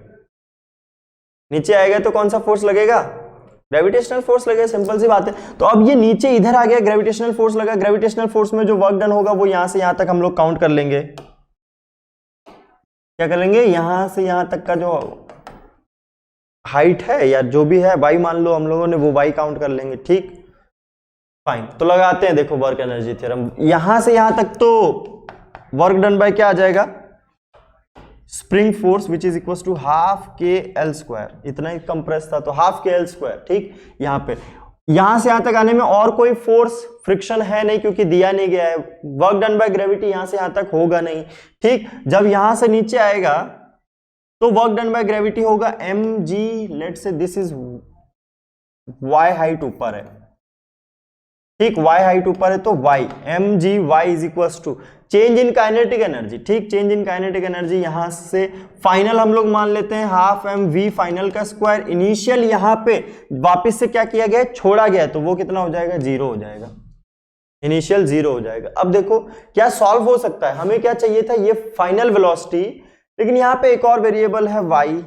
नीचे आएगा तो कौन सा फोर्स लगेगा, ग्रेविटेशनल फोर्स लगेगा, सिंपल सी बात है। तो अब ये नीचे इधर आ गया, ग्रेविटेशनल फोर्स लगा, ग्रेविटेशनल फोर्स में जो वर्क डन होगा वो यहां से यहां तक हम लोग काउंट कर लेंगे। क्या करेंगे, यहां से यहां तक का जो हाइट है या जो भी है y मान लो हम लोगों ने, वो y काउंट कर लेंगे। ठीक, फाइन। तो लगाते हैं, देखो वर्क एनर्जी थ्योरम, यहां से यहां तक तो वर्क डन बाय क्या आ जाएगा, spring force which is equal to half K L square, इतना ही कंप्रेस था तो हाफ के एल स्क्वायर। ठीक, यहां पे यहां से यहां तक आने में और कोई फोर्स फ्रिक्शन है नहीं क्योंकि दिया नहीं गया है, वर्क डन बाय ग्रेविटी यहां से यहां तक होगा नहीं। ठीक, जब यहां से नीचे आएगा तो वर्क डन बाय ग्रेविटी होगा M G, let say this is Y height ऊपर है। ठीक, वाई हाइट ऊपर है तो Y M G Y is equal to change in kinetic energy. ठीक, चेंज इन काइनेटिक एनर्जी यहां से फाइनल हम लोग मान लेते हैं हाफ एम वी फाइनल का स्क्वायर, इनिशियल यहां पे वापस से क्या किया गया है, छोड़ा गया है, तो वो कितना हो जाएगा, 0 हो जाएगा, इनिशियल 0 हो जाएगा। अब देखो क्या सॉल्व हो सकता है, हमें क्या चाहिए था, ये फाइनल वेलोसिटी, लेकिन यहां पे एक और वेरिएबल है y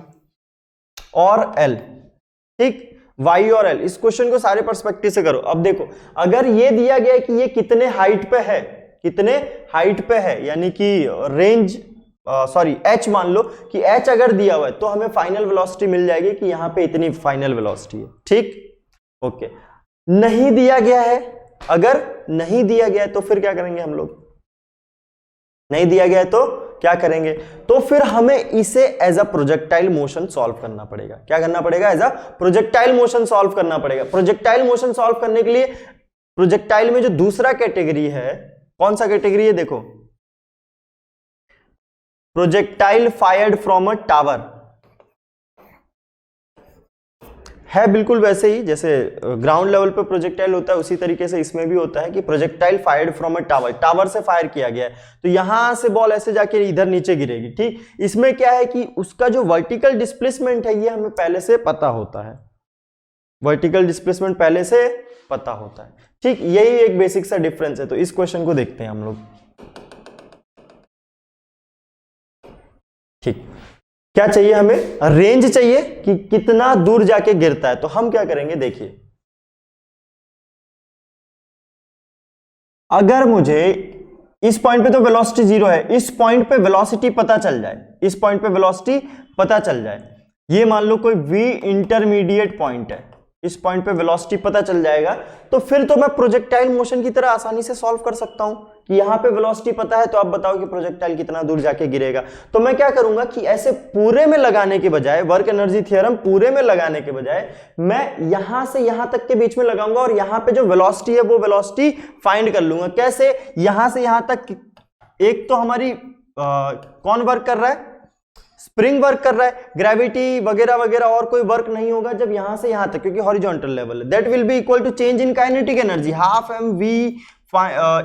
और l। ठीक, y और l, इस क्वेश्चन को सारे पर्सपेक्टिव से करो। अब देखो अगर ये दिया गया है कि ये कितने हाइट पे है, कितने हाइट पे है, यानी कि रेंज सॉरी h मान लो कि h अगर दिया हुआ है तो हमें फाइनल वेलोसिटी मिल जाएगी कि यहां पे इतनी फाइनल वेलोसिटी है। ठीक, ओके, नहीं दिया गया है, अगर नहीं दिया गया है तो फिर क्या करेंगे हम लोग, नहीं दिया गया है तो क्या करेंगे, तो फिर हमें इसे as a projectile motion solve करना पड़ेगा। क्या करना पड़ेगा, as a projectile motion solve करना पड़ेगा। प्रोजेक्टाइल मोशन सॉल्व करने के लिए प्रोजेक्टाइल में जो दूसरा कैटेगरी है, कौन सा कैटेगरी है, देखो projectile fired from a tower, है बिल्कुल वैसे ही जैसे ग्राउंड लेवल पे प्रोजेक्टाइल होता है उसी तरीके से इसमें भी होता है कि projectile fired from a tower, tower से फायर किया गया है तो यहां से बॉल ऐसे जाके इधर नीचे गिरेगी। ठीक, इसमें क्या है कि उसका जो वर्टिकल डिस्प्लेसमेंट है ये हमें पहले से पता होता है, वर्टिकल डिस्प्लेसमेंट पहले से पता होता है। ठीक, यही एक बेसिक सा डिफरेंस है। तो इस क्वेश्चन को देखते हैं हम लोग। ठीक, क्या चाहिए हमें, रेंज चाहिए कि कितना दूर जाके गिरता है। तो हम क्या करेंगे, देखिए अगर मुझे इस पॉइंट पे तो वेलोसिटी 0 है, इस पॉइंट पे वेलोसिटी पता चल जाए, इस पॉइंट पे वेलोसिटी पता चल जाए, ये मान लो कोई v इंटरमीडिएट पॉइंट है, इस पॉइंट पे वेलोसिटी पता चल जाएगा, तो फिर तो मैं प्रोजेक्टाइल मोशन की तरह आसानी से सॉल्व कर सकता हूं कि यहां पे वेलोसिटी पता है तो अब बताओ कि प्रोजेक्टाइल कितना दूर जाके गिरेगा। तो मैं क्या करूंगा कि ऐसे पूरे में लगाने के बजाय, वर्क एनर्जी थ्योरम पूरे में लगाने के बजाय मैं यहां से यहां तक के बीच में लगाऊंगा और यहां पे जो वेलोसिटी है वो वेलोसिटी फाइंड कर लूंगा। कैसे, यहां से यहां तक एक तो हमारी कौन वर्क कर रहा है, स्प्रिंग वर्क कर रहा है, ग्रेविटी वगैरह वगैरह और कोई वर्क नहीं होगा जब यहां से यहां तक, क्योंकि हॉरिजॉन्टल लेवल है। That will be equal to change in kinetic energy half M V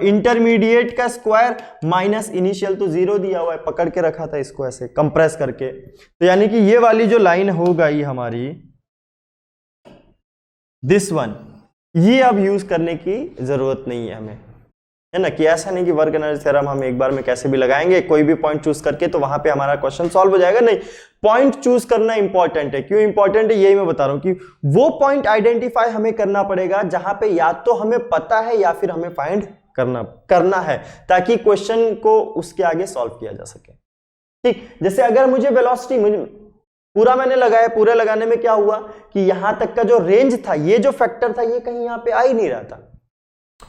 intermediate का स्क्वायर माइनस इनिशियल, तो 0 दिया हुआ है, पकड़ के रखा था इसको ऐसे कंप्रेस करके। तो यानी कि ये वाली जो लाइन हो गई हमारी, दिस वन, ये अब यूज करने की जरूरत नहीं है हमें, है ना, कि ऐसा नहीं कि वर्क एनर्जी थ्योरम हम एक बार में कैसे भी लगाएंगे कोई भी पॉइंट चूज करके तो वहां पे हमारा क्वेश्चन सॉल्व हो जाएगा। नहीं, पॉइंट चूज करना इंपॉर्टेंट है। क्यों इंपॉर्टेंट है, यही मैं बता रहा हूं कि वो पॉइंट आइडेंटिफाई हमें करना पड़ेगा जहां पे या तो हमें पता है या फिर हमें फाइंड करना है, ताकि क्वेश्चन को उसके आगे सॉल्व किया जा सके। ठीक, जैसे अगर मुझे वेलोसिटी पूरा मैंने लगाया, पूरे लगाने में क्या हुआ कि यहां तक का जो रेंज था, ये जो फैक्टर था, ये कहीं यहां पे आ ही नहीं रहा था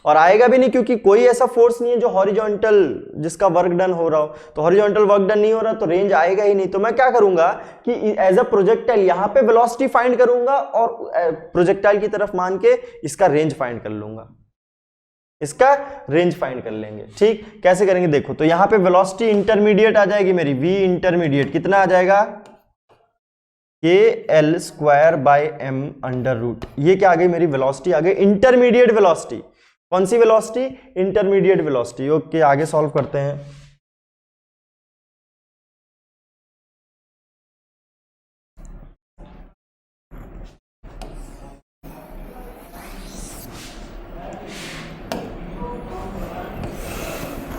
और आएगा भी नहीं, क्योंकि कोई ऐसा फोर्स नहीं है जो हॉरिजॉन्टल जिसका वर्क डन हो रहा हो। तो हॉरिजॉन्टल वर्क डन नहीं हो रहा तो रेंज आएगा ही नहीं। तो मैं क्या करूंगा कि एज अ प्रोजेक्टाइल यहां पे वेलोसिटी फाइंड करूंगा और प्रोजेक्टाइल की तरफ मान के इसका रेंज फाइंड कर लूंगा, इसका रेंज फाइंड कर लेंगे। ठीक, कैसे करेंगे देखो, तो यहां पे वेलोसिटी इंटरमीडिएट आ जाएगी मेरी, v इंटरमीडिएट कितना आ जाएगा, K L square by M under root. ये क्या आ गई मेरी वेलोसिटी, आ गई इंटरमीडिएट वेलोसिटी। कौन सी वेलोसिटी, इंटरमीडिएट वेलोसिटी। ओके, आगे सॉल्व करते हैं।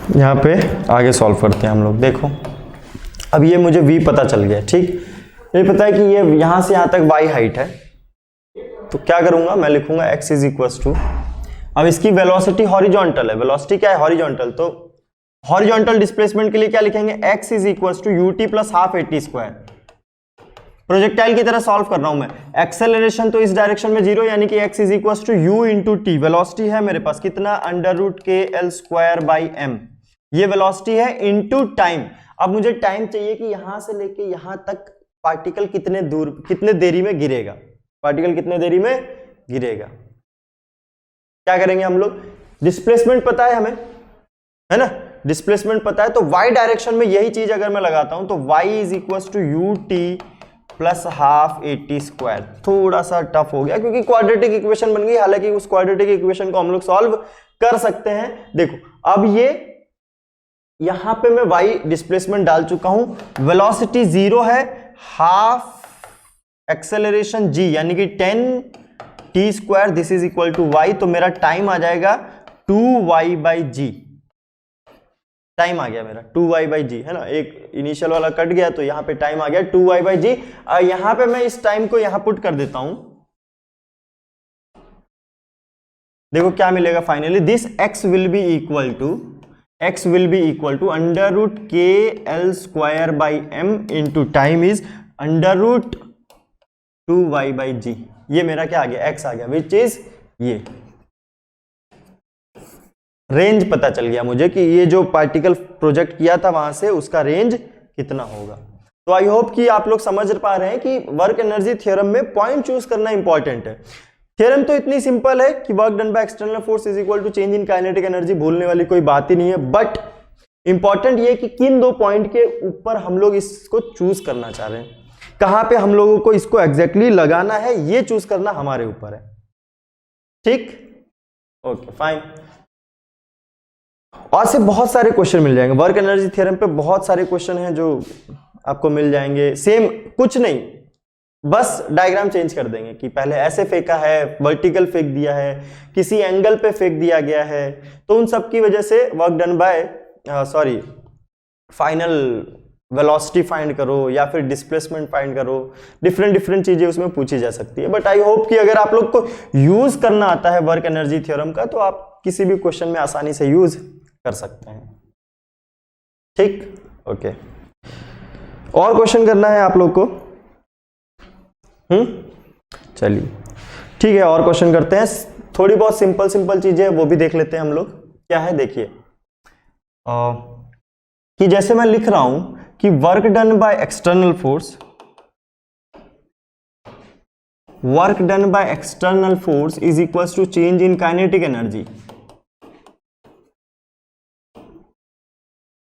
यहाँ पे आगे सॉल्व करते हैं हम लोग। देखो अब ये मुझे v पता चल गया, ठीक, मुझे पता है कि ये यहाँ से यहाँ तक y हाइट है, तो क्या करूंगा मैं लिखूंगा x इज इक्वल टू, अब इसकी वेलोसिटी हॉरिजॉन्टल है, वेलोसिटी क्या है हॉरिजॉन्टल, तो हॉरिजॉन्टल डिस्प्लेसमेंट के लिए क्या लिखेंगे x is equal to U T plus half A T square. Projectile की तरह सॉल्व कर रहा हूं मैं, एक्सेलरेशन तो इस डायरेक्शन में 0 यानी कि x is equal to U into T, velocity है मेरे पास कितना under root K L square by M, ये वेलोसिटी है इनटू टाइम। अब मुझे टाइम चाहिए कि यहां से लेके यहां तक पार्टिकल कितने दूर कितने देरी में गिरेगा, पार्टिकल कितने देरी में गिरेगा। क्या करेंगे हम लोग, डिस्प्लेसमेंट पता है हमें, है ना, डिस्प्लेसमेंट पता है, तो y डायरेक्शन में यही चीज अगर मैं लगाता हूं तो y is equal to U T plus half A T square. थोड़ा सा टफ हो गया क्योंकि क्वाड्रेटिक इक्वेशन बन गई, हालांकि उस क्वाड्रेटिक इक्वेशन को हम लोग सॉल्व कर सकते हैं। देखो अब ये यहां पे मैं y डिस्प्लेसमेंट डाल चुका हूं, वेलोसिटी 0 है, हाफ एक्सेलरेशन g यानी कि 10 T square, this is equal to y, तो मेरा टाइम आ जाएगा 2y बाई जी, टाइम आ गया मेरा 2y बाई जी, है ना, एक इनिशियल वाला कट गया तो यहां पे टाइम आ गया 2y बाई जी। यहां पे मैं इस टाइम को यहां पुट कर देता हूं, देखो क्या मिलेगा finally, this x will be equal to under root K L square by M into time is under root 2y by G, ये मेरा क्या आ गया x आ गया, विच इज ये रेंज पता चल गया मुझे कि ये जो पार्टिकल प्रोजेक्ट किया था वहां से उसका रेंज कितना होगा। तो आई होप कि आप लोग समझ पा रहे हैं कि वर्क एनर्जी थ्योरम में पॉइंट चूज करना इंपॉर्टेंट है। थ्योरम तो इतनी सिंपल है कि work done by external force is equal to change in kinetic energy, भूलने वाली कोई बात ही नहीं है, बट इंपॉर्टेंट ये कि किन दो पॉइंट के ऊपर हम लोग इसको चूज करना चाह रहे हैं, कहां पे हम लोगों को इसको एग्जैक्टली लगाना है, ये चूज करना हमारे ऊपर है। ठीक, ओके फाइन। और से बहुत सारे क्वेश्चन मिल जाएंगे वर्क एनर्जी थ्योरम पे, बहुत सारे क्वेश्चन हैं जो आपको मिल जाएंगे, सेम कुछ नहीं, बस डायग्राम चेंज कर देंगे कि पहले ऐसे फेंका है, वर्टिकल फेंक दिया है, किसी एंगल पे फेंक दिया गया है, तो उन सब की वजह से work done bye final velocity find करो या फिर डिस्प्लेसमेंट फाइंड करो, डिफरेंट चीजें उसमें पूछी जा सकती है। बट आई होप कि अगर आप लोग को यूज करना आता है वर्क एनर्जी थ्योरम का तो आप किसी भी क्वेश्चन में आसानी से यूज कर सकते हैं। ठीक, ओके, और क्वेश्चन करना है आप लोग को? चलिए ठीक है, और क्वेश्चन करते हैं, थोड़ी बहुत सिंपल चीजें वो भी देख लेते हैं हम लोग। क्या है देखिए, कि जैसे मैं लिख रहा हूं कि work done by external force is equal to change in kinetic energy,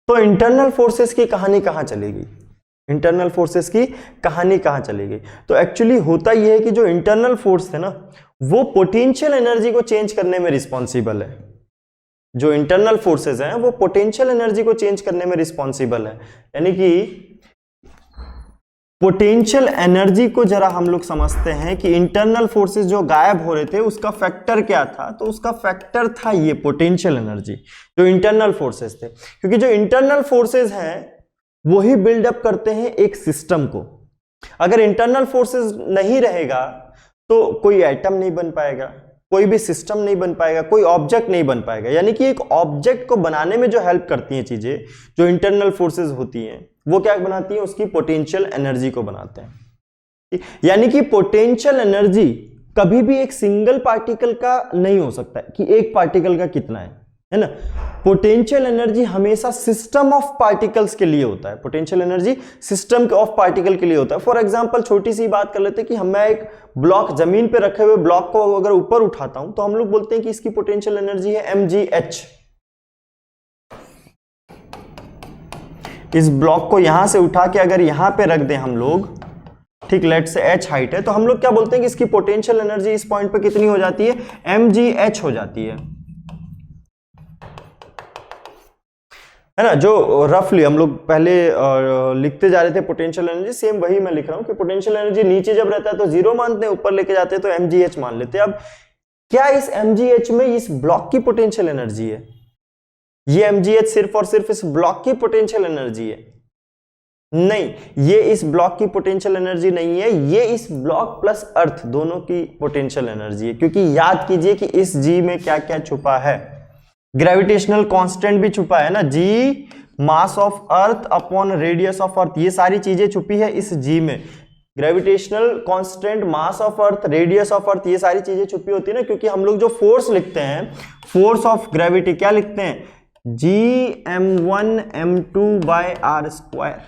तो इंटरनल फोर्सेस की कहानी कहां चली गई, इंटरनल फोर्सेस की कहानी कहां चली गई? तो एक्चुअली होता यह है कि जो इंटरनल फोर्स थे ना वो पोटेंशियल एनर्जी को चेंज करने में रिस्पॉन्सिबल है, जो इंटरनल फोर्सेस हैं वो पोटेंशियल एनर्जी को चेंज करने में रिस्पॉन्सिबल है। यानी कि पोटेंशियल एनर्जी को जरा हम लोग समझते हैं कि इंटरनल फोर्सेस जो गायब हो रहे थे उसका फैक्टर क्या था, तो उसका फैक्टर था ये पोटेंशियल एनर्जी, जो इंटरनल फोर्सेस थे, क्योंकि जो इंटरनल फोर्सेस हैं वही बिल्डअप करते हैं एक सिस्टम को। अगर इंटरनल फोर्सेस नहीं रहेगा तो कोई एटम नहीं बन पाएगा, कोई भी सिस्टम नहीं बन पाएगा, कोई ऑब्जेक्ट नहीं बन पाएगा। यानी कि एक ऑब्जेक्ट को बनाने में जो हेल्प करती हैं चीजें, जो इंटरनल फोर्सेस होती हैं, वो क्या बनाती हैं, उसकी पोटेंशियल एनर्जी को बनाते हैं। यानी कि पोटेंशियल एनर्जी कभी भी एक सिंगल पार्टिकल का नहीं हो सकता है कि एक पार्टिकल का कितना है ना। पोटेंशियल एनर्जी हमेशा सिस्टम ऑफ पार्टिकल्स के लिए होता है, potential energy system of particle के लिए होता है। फॉर एग्जांपल छोटी सी बात कर लेते हैं कि मैं एक ब्लॉक, जमीन पे रखे हुए ब्लॉक को अगर ऊपर उठाता हूं तो हम लोग बोलते हैं कि इसकी पोटेंशियल एनर्जी है mgh। इस ब्लॉक को यहां से उठा के अगर यहां पे रख दें हम लोग, ठीक, लेट से h हाइट है, तो हम लोग क्या बोलते हैं कि इसकी पोटेंशियल एनर्जी इस पॉइंट पे कितनी हो जाती है, mgh हो जाती है ना। जो रफली हम लोग पहले लिखते जा रहे थे पोटेंशियल एनर्जी, सेम वही मैं लिख रहा हूं कि पोटेंशियल एनर्जी नीचे जब रहता है तो 0 मानते हैं, ऊपर लेके जाते हैं तो mgh मान लेते हैं। अब क्या इस mgh में इस ब्लॉक की पोटेंशियल एनर्जी है? ये mgh सिर्फ और सिर्फ इस ब्लॉक की पोटेंशियल एनर्जी है? नहीं, ये इस ब्लॉक की पोटेंशियल एनर्जी नहीं है, ये इस ब्लॉक प्लस अर्थ दोनों की पोटेंशियल एनर्जी है। क्योंकि याद कीजिए कि इस जी में क्या क्या छुपा है, ग्रेविटेशनल कांस्टेंट भी छुपा है ना, G mass of earth upon radius of earth, ये सारी चीजें छुपी है इस जी में। Gravitational constant, mass of earth, radius of earth, ये सारी चीजें छुपी होती है ना, क्योंकि हम लोग जो फोर्स लिखते हैं, फोर्स ऑफ ग्रेविटी क्या लिखते हैं, Gm1m2/r²।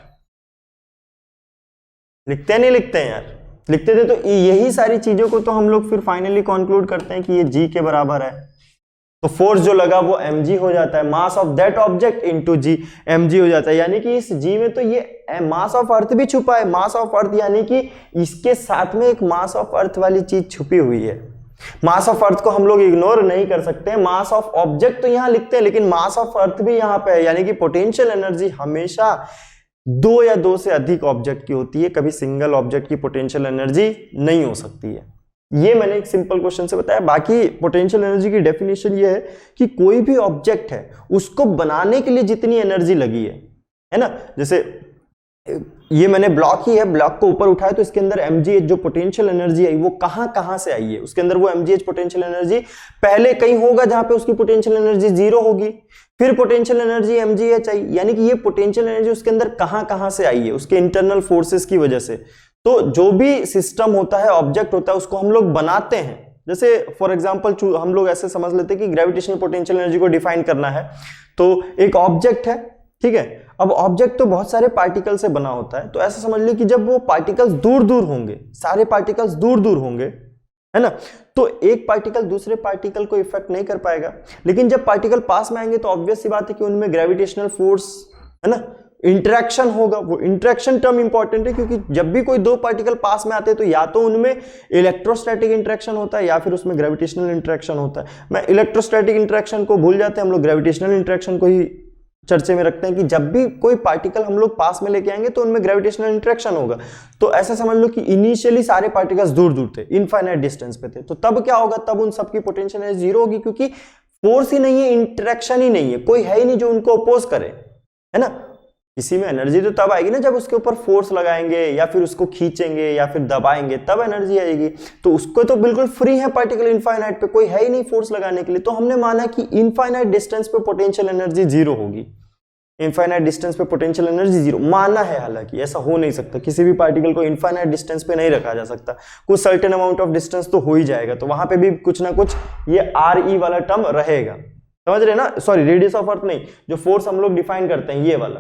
लिखते नहीं लिखते हैं यार? लिखते थे। तो यही सारी चीजों को तो हम लोग फिर फाइनली कंक्लूड करते हैं कि ये जी के बराबर है। तो फोर्स जो लगा वो mg हो जाता है, mass of that object into G, mg हो जाता है। यानी कि इस g में तो ये मास ऑफ अर्थ भी छुपा है, मास ऑफ अर्थ, यानी कि इसके साथ में एक मास ऑफ अर्थ वाली चीज छुपी हुई है। मास ऑफ अर्थ को हम लोग इग्नोर नहीं कर सकते। मास ऑफ ऑब्जेक्ट तो यहां लिखते हैं, लेकिन मास ऑफ अर्थ भी यहां पे है। यानी कि पोटेंशियल एनर्जी हमेशा दो या दो से अधिक ऑब्जेक्ट की होती है, कभी सिंगल ऑब्जेक्ट की पोटेंशियल एनर्जी नहीं हो सकती है। ये मैंने एक सिंपल क्वेश्चन से बताया। बाकी पोटेंशियल एनर्जी की डेफिनेशन ये है कि कोई भी ऑब्जेक्ट है उसको बनाने के लिए जितनी एनर्जी लगी है ना, जैसे ये मैंने ब्लॉक ही है, ब्लॉक को ऊपर उठाया तो इसके अंदर mgh जो पोटेंशियल एनर्जी आई वो कहां से आई है, उसके अंदर वो mgh पोटेंशियल एनर्जी पहले कहीं होगा जहां पे उसकी पोटेंशियल एनर्जी 0 होगी, फिर पोटेंशियल एनर्जी mgh आई। यानी कि ये पोटेंशियल एनर्जी उसके अंदर कहां से आई है, उसके इंटरनल फोर्सेस की वजह से। तो जो भी सिस्टम होता है, ऑब्जेक्ट होता है, उसको हम लोग बनाते हैं। जैसे फॉर एग्जांपल हम लोग ऐसे समझ लेते हैं कि ग्रेविटेशनल पोटेंशियल एनर्जी को डिफाइन करना है, तो एक ऑब्जेक्ट है, ठीक है। अब ऑब्जेक्ट तो बहुत सारे पार्टिकल से बना होता है, तो ऐसा समझ लीजिए कि जब वो पार्टिकल्स दूर दूर होंगे, सारे पार्टिकल्स दूर दूर होंगे, है ना, तो एक पार्टिकल दूसरे पार्टिकल को इफेक्ट नहीं कर पाएगा। लेकिन जब पार्टिकल पास में आएंगे तो ऑब्वियस सी बात है कि उनमें ग्रेविटेशनल फोर्स, है ना, इंटरेक्शन होगा। वो इंटरेक्शन टर्म इंपॉर्टेंट है, क्योंकि जब भी कोई दो पार्टिकल पास में आते हैं तो या तो उनमें इलेक्ट्रोस्टैटिक इंटरेक्शन होता है या फिर उसमें ग्रेविटेशनल इंटरेक्शन होता है। मैं इलेक्ट्रोस्टैटिक इंटरेक्शन को भूल जाते हैं, हम लोग ग्रेविटेशनल इंटरेक्शन को ही चर्चे में रखते हैं कि जब भी कोई पार्टिकल हम लोग पास में लेके आएंगे तो उनमें ग्रेविटेशनल इंटरेक्शन होगा। तो ऐसा समझ लो कि इनिशियली सारे पार्टिकल्स दूर दूर थे, इनफाइनाइट डिस्टेंस पे थे, तो तब क्या होगा, तब उन सबकी पोटेंशियल एनर्जी 0 होगी, क्योंकि फोर्स ही नहीं है, इंटरेक्शन ही नहीं है, कोई है ही नहीं जो उनको अपोज करे, है ना। किसी में एनर्जी तो तब आएगी ना जब उसके ऊपर फोर्स लगाएंगे या फिर उसको खींचेंगे या फिर दबाएंगे, तब एनर्जी आएगी। तो उसको तो बिल्कुल फ्री है पार्टिकल इनफाइनाइट पे, कोई है ही नहीं फोर्स लगाने के लिए। तो हमने माना कि इनफाइनाइट डिस्टेंस पे पोटेंशियल एनर्जी 0 होगी, इनफाइनाइट डिस्टेंस पे पोटेंशियल एनर्जी 0 माना है। हालांकि ऐसा हो नहीं सकता, किसी भी पार्टिकल को इनफाइनाइट डिस्टेंस पे नहीं रखा जा सकता, कुछ सर्टेन अमाउंट ऑफ डिस्टेंस तो हो ही जाएगा, तो वहां पे भी कुछ ना कुछ ये RE वाला टर्म रहेगा, समझ रहे ना। सॉरी, रेडियस ऑफ अर्थ नहीं, जो फोर्स हम लोग डिफाइन करते हैं ये वाला,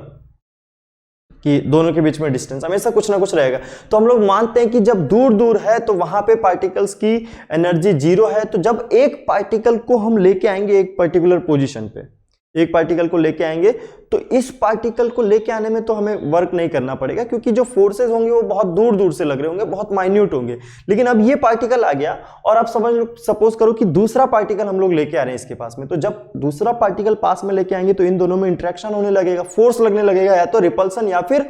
कि दोनों के बीच में डिस्टेंस हमेशा कुछ ना कुछ रहेगा। तो हम लोग मानते हैं कि जब दूर दूर है तो वहां पे पार्टिकल्स की एनर्जी 0 है। तो जब एक पार्टिकल को हम लेके आएंगे एक पर्टिकुलर पोजीशन पे, एक पार्टिकल को लेके आएंगे, तो इस पार्टिकल को लेके आने में तो हमें वर्क नहीं करना पड़ेगा, क्योंकि जो फोर्सेस होंगे वो बहुत दूर दूर से लग रहे होंगे, बहुत माइन्यूट होंगे। लेकिन अब ये पार्टिकल आ गया और आप सपोज करो कि दूसरा पार्टिकल हम लोग लेके आ रहे हैं इसके पास में, तो जब दूसरा पार्टिकल पास में लेके आएंगे तो इन दोनों में इंटरेक्शन होने लगेगा, फोर्स लगने लगेगा, या तो रिपल्सन या फिर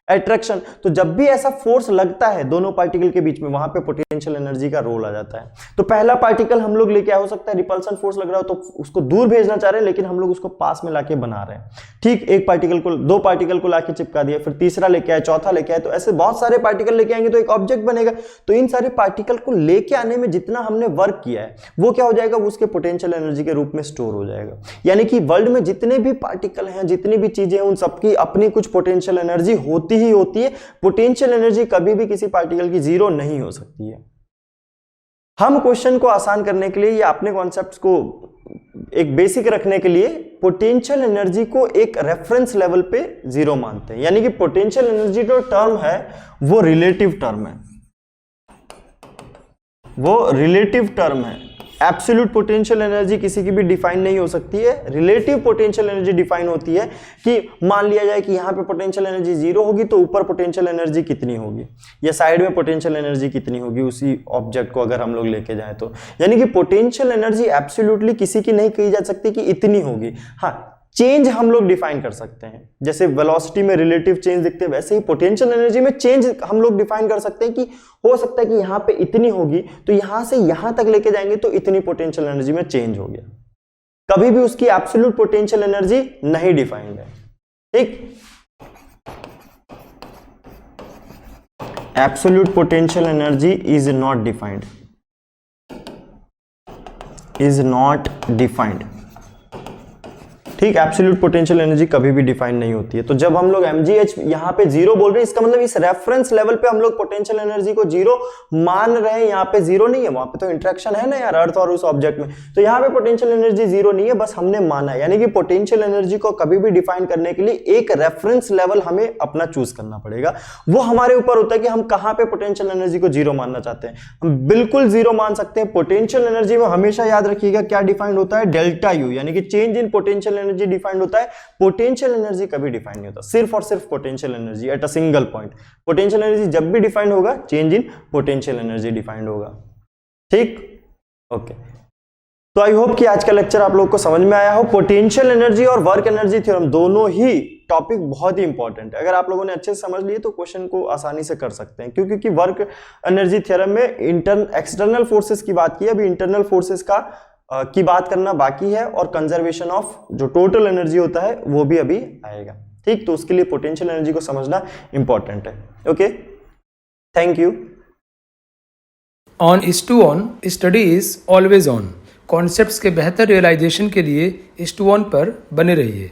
अट्रैक्शन। तो जब भी ऐसा फोर्स लगता है दोनों पार्टिकल के बीच में, वहां पे पोटेंशियल एनर्जी का रोल आ जाता है। तो पहला पार्टिकल हम लोग लेके हो सकता है रिपल्सन फोर्स लग रहा हो तो उसको दूर भेजना चाह रहे हैं, लेकिन हम लोग उसको पास में लाके बना रहे हैं, ठीक। एक पार्टिकल को, दो पार्टिकल को लाके चिपका दिया, फिर तीसरा लेके आए, चौथा लेके आए, तो ऐसे बहुत सारे पार्टिकल लेके आएंगे तो एक ऑब्जेक्ट बनेगा। तो इन सारे पार्टिकल को लेके आने में जितना हमने वर्क किया है वो क्या हो जाएगा, वो उसके पोटेंशियल एनर्जी के रूप में स्टोर हो जाएगा। यानी कि वर्ल्ड में जितने भी पार्टिकल हैं, जितनी भी चीजें हैं, उन सबकी अपनी कुछ पोटेंशियल एनर्जी होती ही होती है। पोटेंशियल एनर्जी कभी भी किसी पार्टिकल की 0 नहीं हो सकती है। हम क्वेश्चन को आसान करने के लिए या अपने कॉन्सेप्ट्स को एक बेसिक रखने के लिए पोटेंशियल एनर्जी को एक रेफरेंस लेवल पे 0 मानते हैं। यानी कि पोटेंशियल एनर्जी जो टर्म है वो रिलेटिव टर्म है, वो रिलेटिव टर्म है। एब्सोल्यूट पोटेंशियल एनर्जी किसी की भी डिफाइन नहीं हो सकती है, रिलेटिव पोटेंशियल एनर्जी डिफाइन होती है कि मान लिया जाए कि यहाँ पे पोटेंशियल एनर्जी 0 होगी तो ऊपर पोटेंशियल एनर्जी कितनी होगी, या साइड में पोटेंशियल एनर्जी कितनी होगी उसी ऑब्जेक्ट को अगर हम लोग लेके जाएं तो। यानी कि पोटेंशियल एनर्जी एब्सोल्युटली किसी की नहीं कही जा सकती कि इतनी होगी। हाँ, चेंज हम लोग डिफाइन कर सकते हैं, जैसे वेलोसिटी में रिलेटिव चेंज दिखते हैं, वैसे ही पोटेंशियल एनर्जी में चेंज हम लोग डिफाइन कर सकते हैं कि हो सकता है कि यहाँ पे इतनी होगी तो यहां से यहां तक लेके जाएंगे तो इतनी पोटेंशियल एनर्जी में चेंज हो गया। कभी भी उसकी एब्सोल्यूट पोटेंशियल एनर्जी नहीं डिफाइंड है। ठीक, absolute potential energy is not defined, is not defined. ठीक, एब्सोल्यूट पोटेंशियल एनर्जी कभी भी डिफाइन नहीं होती है। तो जब हम लोग mgh यहाँ पे जीरो बोल रहे हैं, इसका मतलब इस रेफरेंस लेवल पे हम लोग पोटेंशियल एनर्जी को जीरो मान रहे हैं। यहाँ पे जीरो नहीं है, वहां पे तो इंटरेक्शन है ना यार अर्थ और उस ऑब्जेक्ट में, तो यहाँ पे पोटेंशियल एनर्जी जीरो नहीं है, बस हमने माना है। यानी कि पोटेंशियल एनर्जी को कभी भी डिफाइन करने के लिए एक रेफरेंस लेवल हमें अपना चूज करना पड़ेगा। वो हमारे ऊपर होता है कि हम कहाँ पे पोटेंशियल एनर्जी को जीरो मानना चाहते हैं। हम बिल्कुल जीरो मान सकते हैं। पोटेंशियल एनर्जी में हमेशा याद रखिएगा क्या डिफाइंड होता है, डेल्टा यू, यानी कि change in potential energy defined होता है। पोटेंशियल एनर्जी कभी डिफाइन नहीं होता, सिर्फ और सिर्फ potential energy at a single point. Potential energy जब भी डिफाइंड होगा, change in potential energy defined होगा। ठीक, ओके। तो आई होप कि आज का लेक्चर आप लोगों को समझ में आया हो। पोटेंशियल एनर्जी और वर्क एनर्जी थ्योरम दोनों ही टॉपिक बहुत ही इंपॉर्टेंट है। अगर आप लोगों ने अच्छे से समझ लिए तो क्वेश्चन को आसानी से कर सकते हैं, क्योंकि वर्क एनर्जी थ्योरम में एक्सटर्नल फोर्सेस की बात की, अभी इंटरनल फोर्सेस की बात करना बाकी है, और कंजर्वेशन ऑफ जो टोटल एनर्जी होता है वो भी अभी आएगा। ठीक, तो उसके लिए पोटेंशियल एनर्जी को समझना इंपॉर्टेंट है। Okay, thank you. On is to on, study is always on. Concepts के बेहतर रियलाइजेशन के लिए इज टू ऑन पर बने रहिए।